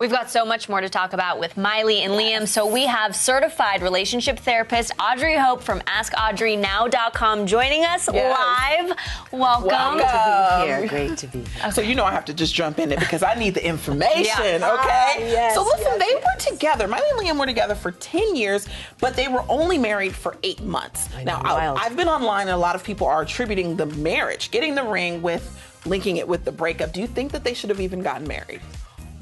We've got so much more to talk about with Miley and Liam. So we have certified relationship therapist Audrey Hope from AskAudreyNow.com joining us live. Welcome. Great to be here. Great to be here. So you know I have to just jump in it because I need the information, Yeah. okay? Yes, So listen, they were together. Miley and Liam were together for 10 years, but they were only married for 8 months. know, wild. I've been online and a lot of people are attributing the marriage, getting the ring with linking it with the breakup. Do you think that they should have even gotten married?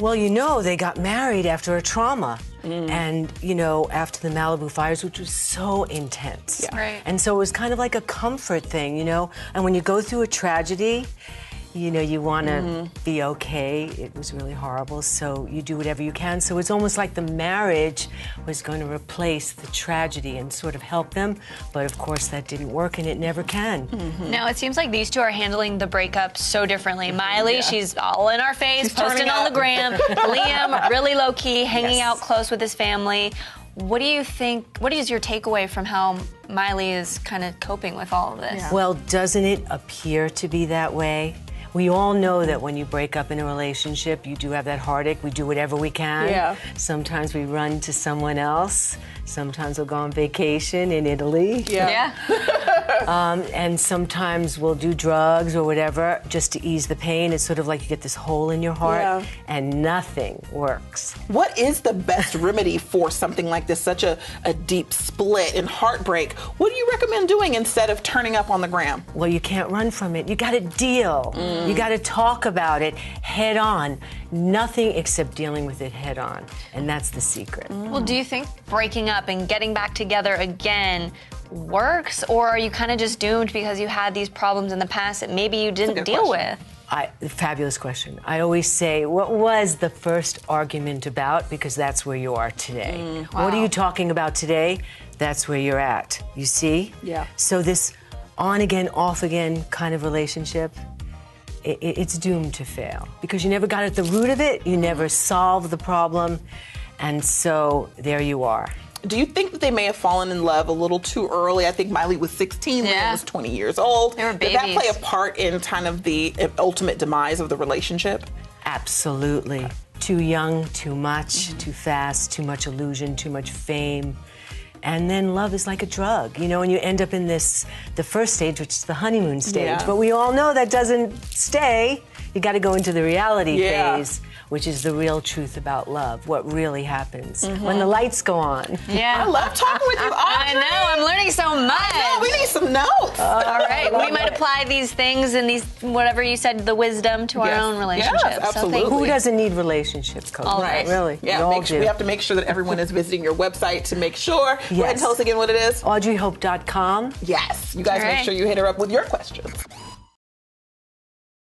Well, you know, they got married after a trauma. And, you know, after the Malibu fires, which was so intense. Yeah. Right. And so it was kind of like a comfort thing, you know? And when you go through a tragedy, you know, you want to be okay. It was really horrible, so you do whatever you can. So it's almost like the marriage was going to replace the tragedy and sort of help them. But of course, that didn't work, and it never can. Now, it seems like these two are handling the breakup so differently. Miley, she's all in our face, She's posting turning on the up. gram. Liam, really low-key, hanging Yes. out close with his family. What do you think, what is your takeaway from how Miley is kind of coping with all of this? Well, doesn't it appear to be that way? We all know that when you break up in a relationship, you do have that heartache. We do whatever we can. Yeah. Sometimes we run to someone else. Sometimes we'll go on vacation in Italy. Yeah. And sometimes we'll do drugs or whatever just to ease the pain. It's sort of like you get this hole in your heart Yeah. and nothing works. What is the best remedy for something like this, such a deep split and heartbreak? What do you recommend doing instead of turning up on the gram? Well, you can't run from it. You got to deal. You got to talk about it head on. Nothing except dealing with it head on. And that's the secret. Well, do you think breaking up and getting back together again works, or are you kind of just doomed because you had these problems in the past that maybe you didn't good deal question. with? Fabulous question. I always say, what was the first argument about? Because that's where you are today. What are you talking about today? That's where you're at. You see? Yeah. So this on again, off again kind of relationship, it's doomed to fail because you never got at the root of it. You never solved the problem. And so there you are. Do you think that they may have fallen in love a little too early? I think Miley was 16, Liam Yeah. was 20 years old. They were Did that babies. play a part in kind of the ultimate demise of the relationship? Absolutely. Too young, too much, too fast, too much illusion, too much fame. And then love is like a drug, you know, and you end up in the first stage, which is the honeymoon stage. Yeah. But we all know that doesn't stay. You got to go into the reality phase, which is the real truth about love, what really happens when the lights go on. Yeah. I love talking with you, Audrey. I know, I'm learning so much. No, we need some notes. All right, we might apply these things and these, whatever you said, the wisdom to our Yes. own relationships. Yes, So thank absolutely. Who doesn't need relationships, Coach? All right. Really? Yeah, we all we do. have to make sure that everyone is visiting your website to make sure. Go ahead and Yes. tell us again what it is. AudreyHope.com. Yes, you guys All make right. sure you hit her up with your questions.